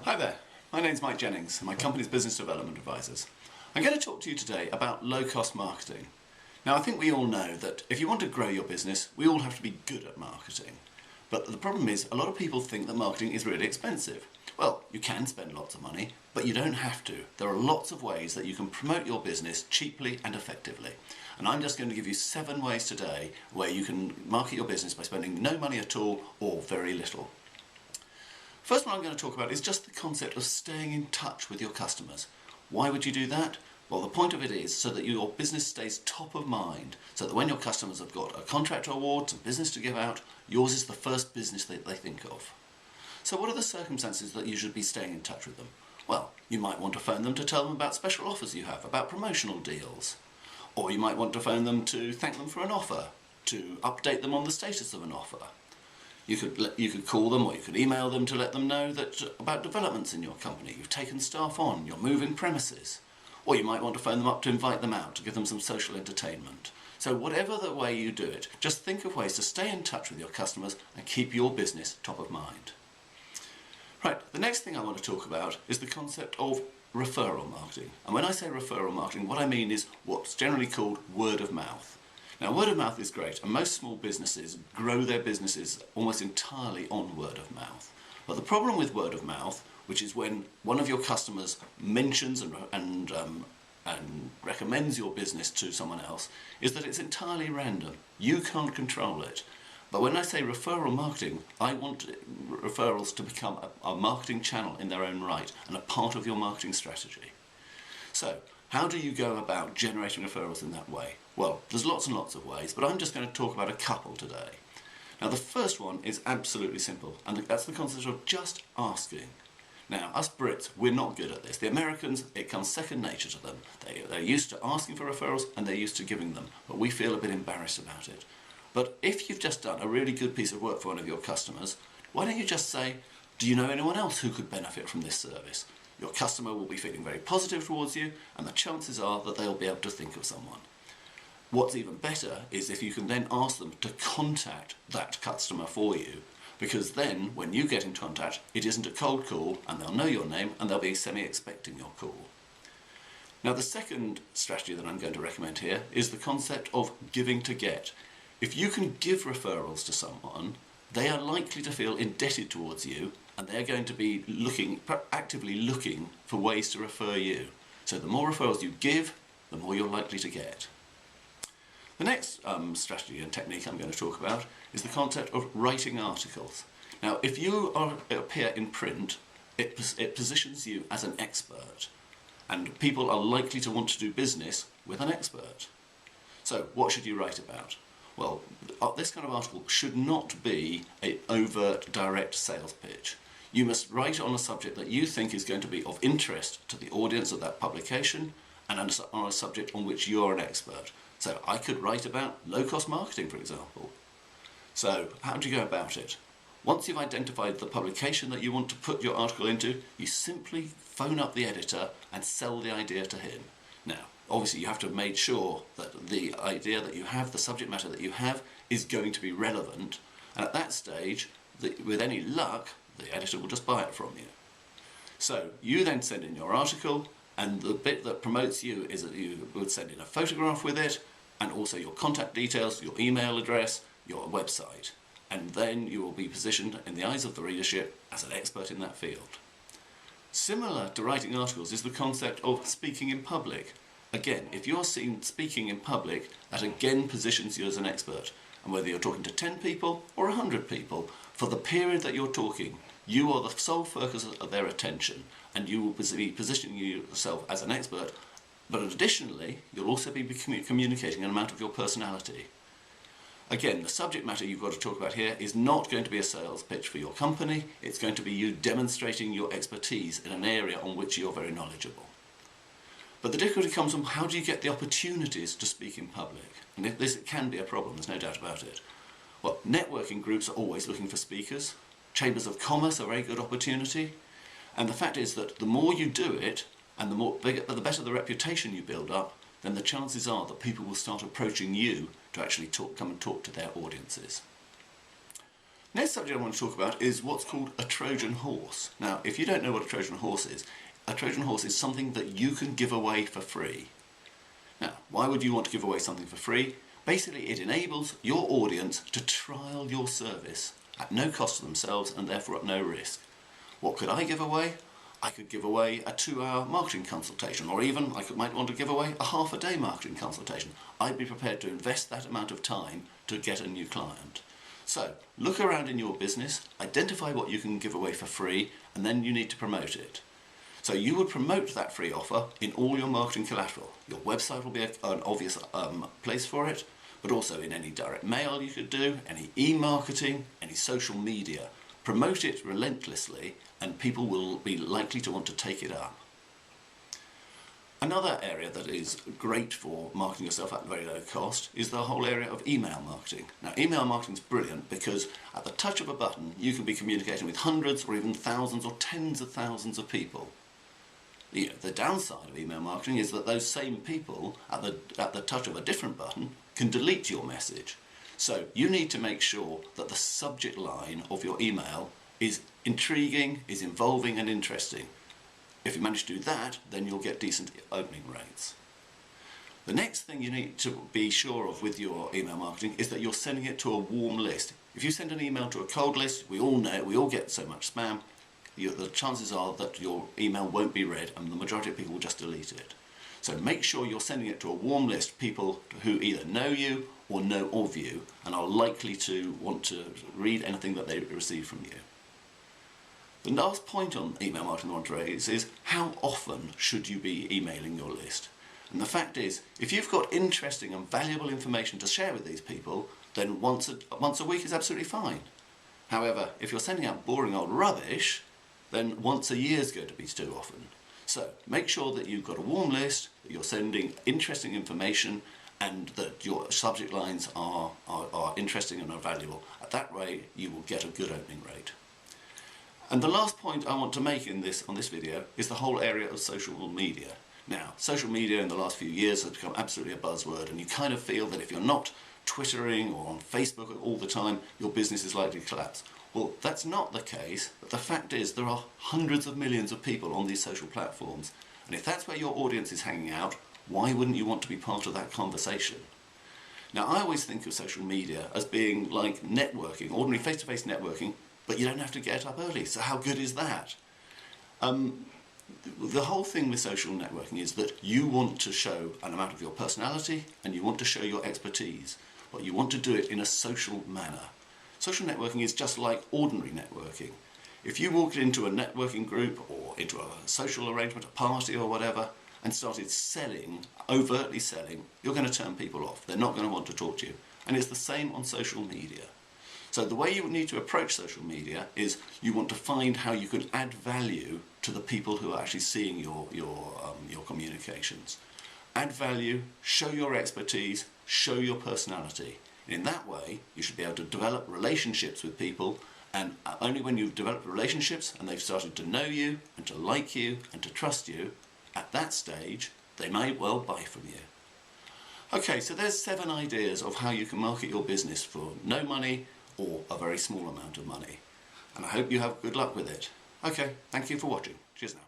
Hi there, my name's Mike Jennings and my company's Business Development Advisors. I'm going to talk to you today about low-cost marketing. Now I think we all know that if you want to grow your business, we all have to be good at marketing. But the problem is a lot of people think that marketing is really expensive. Well, you can spend lots of money, but you don't have to. There are lots of ways that you can promote your business cheaply and effectively. And I'm just going to give you 7 ways today where you can market your business by spending no money at all or very little. First one I'm going to talk about is just the concept of staying in touch with your customers. Why would you do that? Well, the point of it is so that your business stays top of mind, so that when your customers have got a contract to award, some business to give out, yours is the first business that they think of. So what are the circumstances that you should be staying in touch with them? Well, you might want to phone them to tell them about special offers you have, about promotional deals. Or you might want to phone them to thank them for an offer, to update them on the status of an offer. You could call them or you could email them to let them know about developments in your company. You've taken staff on, you're moving premises. Or you might want to phone them up to invite them out, to give them some social entertainment. So whatever the way you do it, just think of ways to stay in touch with your customers and keep your business top of mind. Right, the next thing I want to talk about is the concept of referral marketing. And when I say referral marketing, what I mean is what's generally called word of mouth. Now, word of mouth is great, and most small businesses grow their businesses almost entirely on word of mouth. But the problem with word of mouth, which is when one of your customers mentions and recommends your business to someone else, is that it's entirely random. You can't control it. But when I say referral marketing, I want referrals to become a marketing channel in their own right and a part of your marketing strategy. So, how do you go about generating referrals in that way? Well, there's lots and lots of ways, but I'm just going to talk about a couple today. Now, the first one is absolutely simple, and that's the concept of just asking. Now, us Brits, we're not good at this. The Americans, it comes second nature to them. They're used to asking for referrals and they're used to giving them, but we feel a bit embarrassed about it. But if you've just done a really good piece of work for one of your customers, why don't you just say, do you know anyone else who could benefit from this service? Your customer will be feeling very positive towards you, and the chances are that they'll be able to think of someone. What's even better is if you can then ask them to contact that customer for you, because then when you get in contact, it isn't a cold call and they'll know your name and they'll be semi-expecting your call. Now, the second strategy that I'm going to recommend here is the concept of giving to get. If you can give referrals to someone, they are likely to feel indebted towards you and they're going to be actively looking for ways to refer you. So the more referrals you give, the more you're likely to get. The next strategy and technique I'm going to talk about is the concept of writing articles. Now, if you appear in print, it positions you as an expert, and people are likely to want to do business with an expert. So what should you write about? Well, this kind of article should not be an overt, direct sales pitch. You must write on a subject that you think is going to be of interest to the audience of that publication and on a subject on which you're an expert. So I could write about low-cost marketing, for example. So how do you go about it? Once you've identified the publication that you want to put your article into, you simply phone up the editor and sell the idea to him. Now, obviously you have to make sure that the idea that you have, the subject matter that you have, is going to be relevant. And at that stage, with any luck, the editor will just buy it from you. So you then send in your article, and the bit that promotes you is that you would send in a photograph with it, and also your contact details, your email address, your website. And then you will be positioned in the eyes of the readership as an expert in that field. Similar to writing articles is the concept of speaking in public. Again, if you're seen speaking in public, that again positions you as an expert. And whether you're talking to 10 people or 100 people, for the period that you're talking, you are the sole focus of their attention, and you will be positioning yourself as an expert, but additionally, you'll also be communicating an amount of your personality. Again, the subject matter you've got to talk about here is not going to be a sales pitch for your company, it's going to be you demonstrating your expertise in an area on which you're very knowledgeable. But the difficulty comes from how do you get the opportunities to speak in public? And this can be a problem, there's no doubt about it. Well, networking groups are always looking for speakers. Chambers of commerce are a very good opportunity. And the fact is that the more you do it, and the better the reputation you build up, then the chances are that people will start approaching you to actually come and talk to their audiences. Next subject I want to talk about is what's called a Trojan horse. Now, if you don't know what a Trojan horse is something that you can give away for free. Now, why would you want to give away something for free? Basically, it enables your audience to trial your service at no cost to themselves and therefore at no risk. What could I give away? I could give away a 2-hour marketing consultation, or even might want to give away a half-a-day marketing consultation. I'd be prepared to invest that amount of time to get a new client. So, look around in your business, identify what you can give away for free, and then you need to promote it. So you would promote that free offer in all your marketing collateral. Your website will be an obvious place for it, but also in any direct mail you could do, any e-marketing, any social media. Promote it relentlessly and people will be likely to want to take it up. Another area that is great for marketing yourself at very low cost is the whole area of email marketing. Now, email marketing is brilliant because at the touch of a button you can be communicating with hundreds or even thousands or tens of thousands of people. The downside of email marketing is that those same people at the touch of a different button can delete your message. So you need to make sure that the subject line of your email is intriguing, is involving and interesting. If you manage to do that, then you'll get decent opening rates. The next thing you need to be sure of with your email marketing is that you're sending it to a warm list. If you send an email to a cold list, we all know, we all get so much spam, the chances are that your email won't be read and the majority of people will just delete it. So make sure you're sending it to a warm list, people who either know you or know of you and are likely to want to read anything that they receive from you. The last point on email marketing I want to raise is how often should you be emailing your list? And the fact is, if you've got interesting and valuable information to share with these people, then once a week is absolutely fine. However, if you're sending out boring old rubbish, then once a year is going to be too often. So make sure that you've got a warm list, that you're sending interesting information, and that your subject lines are interesting and are valuable. At that rate, you will get a good opening rate. And the last point I want to make on this video is the whole area of social media. Now, social media in the last few years has become absolutely a buzzword, and you kind of feel that if you're not Twittering or on Facebook all the time, your business is likely to collapse. Well, that's not the case, but the fact is there are hundreds of millions of people on these social platforms, and if that's where your audience is hanging out, why wouldn't you want to be part of that conversation? Now, I always think of social media as being like networking, ordinary face-to-face networking, but you don't have to get up early, so how good is that? The whole thing with social networking is that you want to show an amount of your personality and you want to show your expertise, but you want to do it in a social manner. Social networking is just like ordinary networking. If you walked into a networking group or into a social arrangement, a party or whatever, and started selling, overtly selling, you're going to turn people off. They're not going to want to talk to you. And it's the same on social media. So the way you need to approach social media is you want to find how you can add value to the people who are actually seeing your communications. Add value, show your expertise, show your personality. In that way, you should be able to develop relationships with people, and only when you've developed relationships and they've started to know you and to like you and to trust you, at that stage, they may well buy from you. Okay, so there's 7 ideas of how you can market your business for no money or a very small amount of money. And I hope you have good luck with it. Okay, thank you for watching. Cheers now.